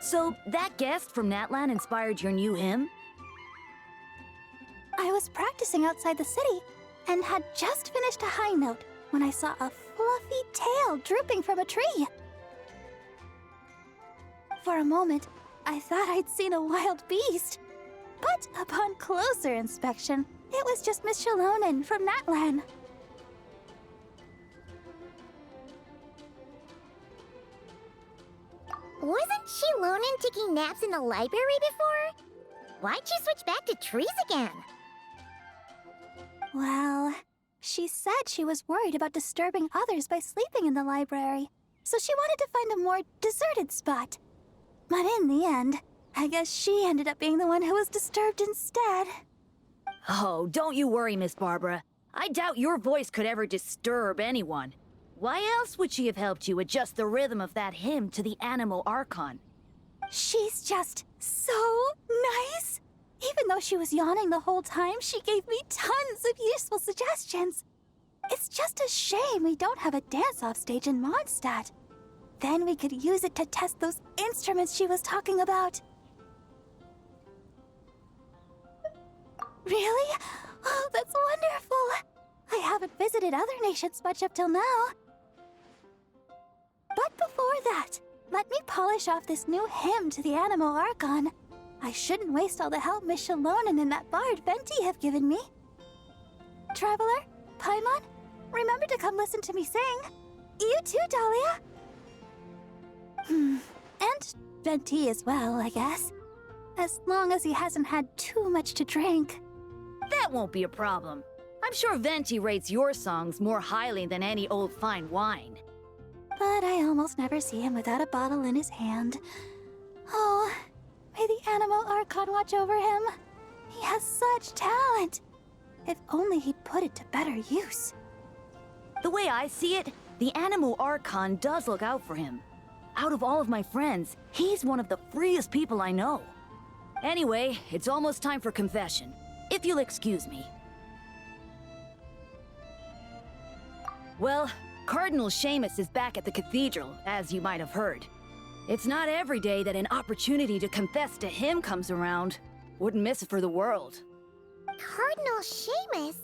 So, that guest from Natlan inspired your new hymn? I was practicing outside the city and had just finished a high note when I saw a fluffy tail drooping from a tree. For a moment, I thought I'd seen a wild beast. But upon closer inspection, it was just Miss Shalonen from Natlan. Wasn't Shalonen taking naps in the library before? Why'd you switch back to trees again? Well, she said she was worried about disturbing others by sleeping in the library, so she wanted to find a more deserted spot. But in the end, I guess she ended up being the one who was disturbed instead. Oh, don't you worry, Miss Barbara. I doubt your voice could ever disturb anyone. Why else would she have helped you adjust the rhythm of that hymn to the Anemo Archon? She's just so nice. Even though she was yawning the whole time, she gave me tons of useful suggestions. It's just a shame we don't have a dance-off stage in Mondstadt. Then we could use it to test those instruments she was talking about. Really? Oh, that's wonderful. I haven't visited other nations much up till now. But before that, let me polish off this new hymn to the Anemo Archon. I shouldn't waste all the help Miss Shalonen and that bard Venti have given me. Traveler, Paimon, remember to come listen to me sing. You too, Dahlia. And Venti as well, I guess. As long as he hasn't had too much to drink. That won't be a problem. I'm sure Venti rates your songs more highly than any old fine wine. But I almost never see him without a bottle in his hand. Oh, may the Anemo Archon watch over him. He has such talent. If only he'd put it to better use. The way I see it, the Anemo Archon does look out for him. Out of all of my friends, he's one of the freest people I know. Anyway, it's almost time for confession, if you'll excuse me. Well, Cardinal Seamus is back at the cathedral, as you might have heard. It's not every day that an opportunity to confess to him comes around. Wouldn't miss it for the world. Cardinal Seamus?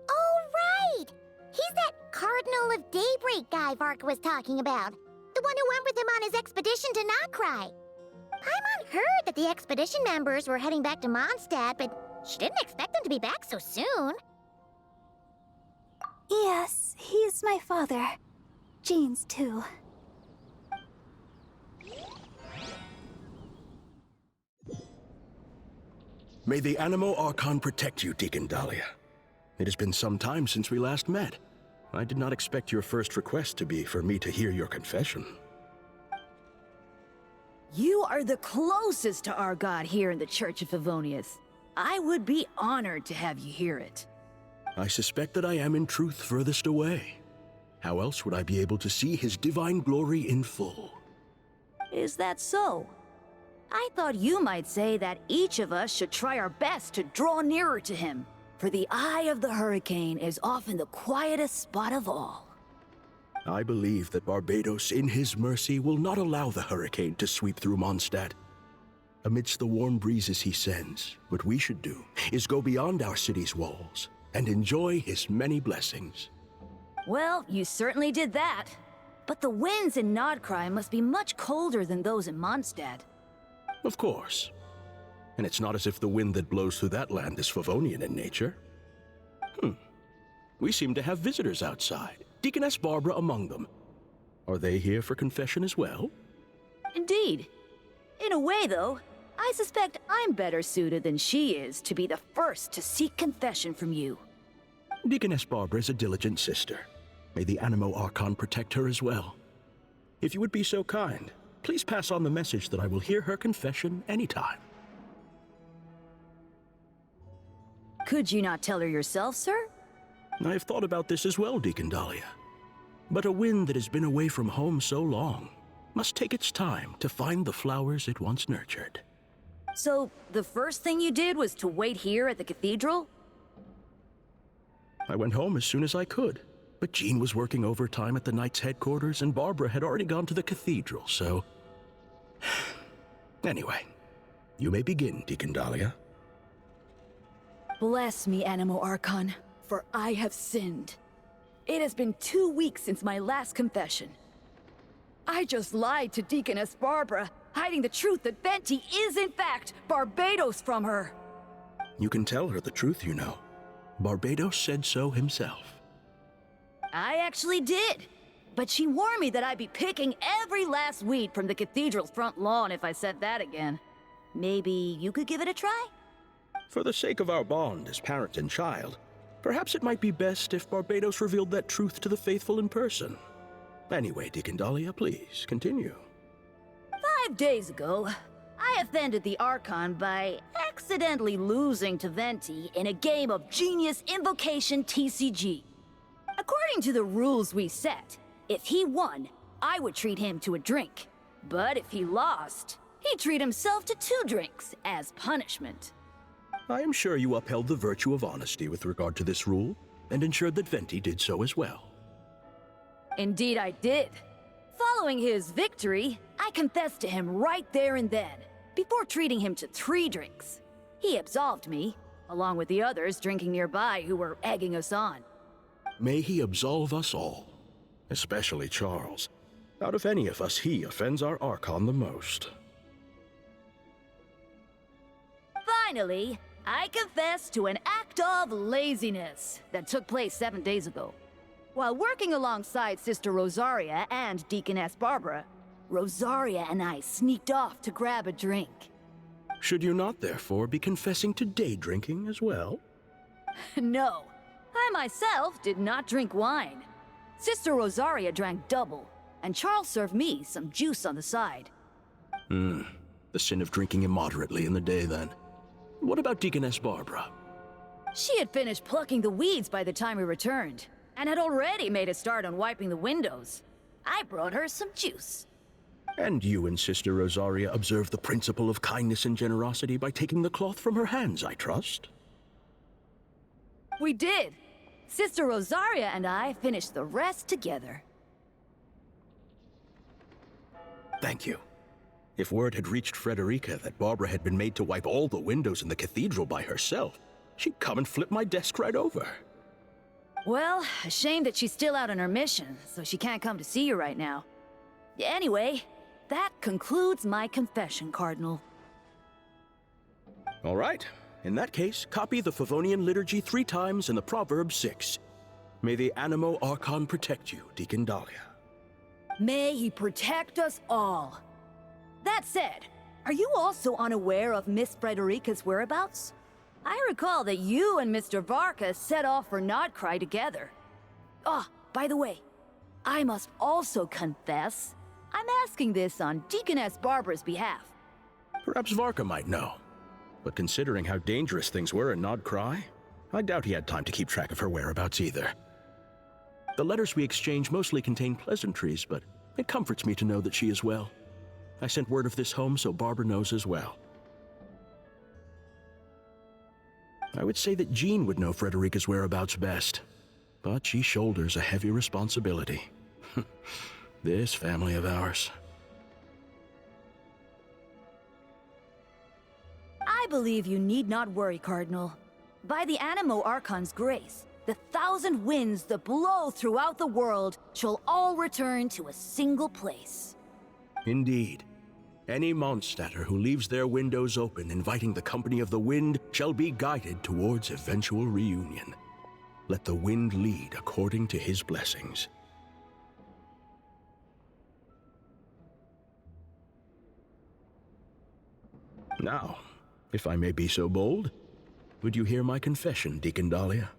Oh, right! He's that Cardinal of Daybreak guy Varka was talking about. The one who went with him on his expedition to Nod Krai. Paimon heard that the expedition members were heading back to Mondstadt, but she didn't expect them to be back so soon. Yes, he's my father. Jean's too. May the Anemo Archon protect you, Deacon Dahlia. It has been some time since we last met. I did not expect your first request to be for me to hear your confession. You are the closest to our god here in the Church of Favonius. I would be honored to have you hear it. I suspect that I am in truth furthest away. How else would I be able to see his divine glory in full? Is that so? I thought you might say that each of us should try our best to draw nearer to him, for the eye of the hurricane is often the quietest spot of all. I believe that Barbados, in his mercy, will not allow the hurricane to sweep through Mondstadt. Amidst the warm breezes he sends, what we should do is go beyond our city's walls and enjoy his many blessings. Well, you certainly did that. But the winds in Nod Krai must be much colder than those in Mondstadt. Of course. And it's not as if the wind that blows through that land is Favonian in nature. We seem to have visitors outside, Deaconess Barbara among them. Are they here for confession as well? Indeed. In a way, though, I suspect I'm better suited than she is to be the first to seek confession from you. Deaconess Barbara is a diligent sister. May the Anemo Archon protect her as well. If you would be so kind, please pass on the message that I will hear her confession anytime. Could you not tell her yourself, sir? I have thought about this as well, Deacon Dahlia. But a wind that has been away from home so long must take its time to find the flowers it once nurtured. So, the first thing you did was to wait here at the cathedral? I went home as soon as I could, but Jean was working overtime at the Knight's headquarters and Barbara had already gone to the cathedral, so Anyway, you may begin, Deacon Dahlia. Bless me, Anemo Archon, for I have sinned. It has been 2 weeks since my last confession. I just lied to Deaconess Barbara, hiding the truth that Venti is in fact Barbados from her. You can tell her the truth, you know. Barbados said so himself. I actually did. But she warned me that I'd be picking every last weed from the cathedral's front lawn if I said that again. Maybe you could give it a try? For the sake of our bond as parent and child, perhaps it might be best if Barbados revealed that truth to the faithful in person. Anyway, Deacon Dahlia, please, continue. 5 days ago, I offended the Archon by accidentally losing to Venti in a game of Genius Invocation TCG. According to the rules we set, if he won, I would treat him to a drink. But if he lost, he'd treat himself to 2 drinks as punishment. I am sure you upheld the virtue of honesty with regard to this rule, and ensured that Venti did so as well. Indeed I did. Following his victory, I confessed to him right there and then, before treating him to 3 drinks. He absolved me, along with the others drinking nearby who were egging us on. May he absolve us all, especially Charles. Out of any of us, he offends our Archon the most. Finally, I confess to an act of laziness that took place 7 days ago. While working alongside Sister Rosaria and Deaconess Barbara, Rosaria and I sneaked off to grab a drink. Should you not, therefore, be confessing to day drinking as well? No, I myself did not drink wine. Sister Rosaria drank double, and Charles served me some juice on the side. The sin of drinking immoderately in the day, then. What about Deaconess Barbara? She had finished plucking the weeds by the time we returned, and had already made a start on wiping the windows. I brought her some juice. And you and Sister Rosaria observed the principle of kindness and generosity by taking the cloth from her hands, I trust? We did. Sister Rosaria and I finished the rest together. Thank you. If word had reached Frederica that Barbara had been made to wipe all the windows in the cathedral by herself, she'd come and flip my desk right over. Well, a shame that she's still out on her mission, so she can't come to see you right now. Anyway, that concludes my confession, Cardinal. All right. In that case, copy the Favonian liturgy 3 times and the proverb 6. May the Anemo Archon protect you, Deacon Dahlia. May he protect us all. That said, are you also unaware of Miss Frederica's whereabouts? I recall that you and Mr. Varka set off for Nod Krai together. Ah, by the way, I must also confess, I'm asking this on Deaconess Barbara's behalf. Perhaps Varka might know. But considering how dangerous things were in Nod Krai, I doubt he had time to keep track of her whereabouts either. The letters we exchanged mostly contain pleasantries, but it comforts me to know that she is well. I sent word of this home so Barbara knows as well. I would say that Jean would know Frederica's whereabouts best, but she shoulders a heavy responsibility. This family of ours. I believe you need not worry, Cardinal. By the Anemo Archon's grace, the 1,000 winds that blow throughout the world shall all return to a single place. Indeed. Any Mondstadter who leaves their windows open, inviting the company of the wind, shall be guided towards eventual reunion. Let the wind lead according to his blessings. Now, if I may be so bold, would you hear my confession, Deacon Dahlia?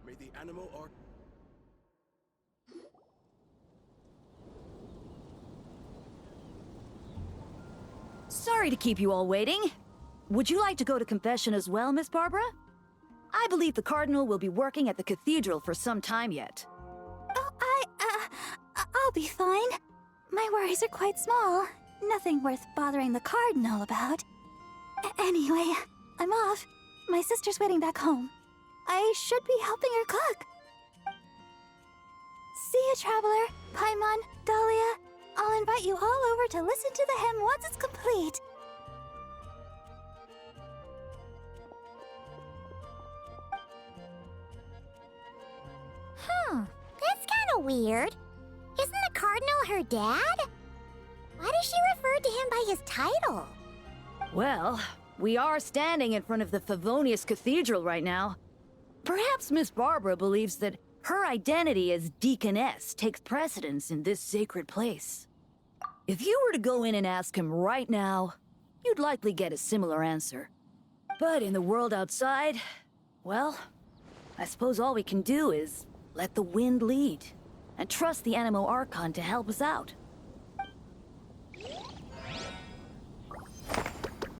May the Anemo Archon... Sorry to keep you all waiting. Would you like to go to confession as well, Miss Barbara? I believe the Cardinal will be working at the cathedral for some time yet. Oh, I'll be fine. My worries are quite small. Nothing worth bothering the Cardinal about. Anyway, I'm off. My sister's waiting back home. I should be helping her cook. See you, Traveler, Paimon, Dahlia. I'll invite you all over to listen to the hymn once it's complete. That's kind of weird. Isn't the Cardinal her dad? Why does she refer to him by his title? Well, we are standing in front of the Favonius Cathedral right now. Perhaps Miss Barbara believes that her identity as Deaconess takes precedence in this sacred place. If you were to go in and ask him right now, you'd likely get a similar answer. But in the world outside, well, I suppose all we can do is let the wind lead and trust the Anemo Archon to help us out.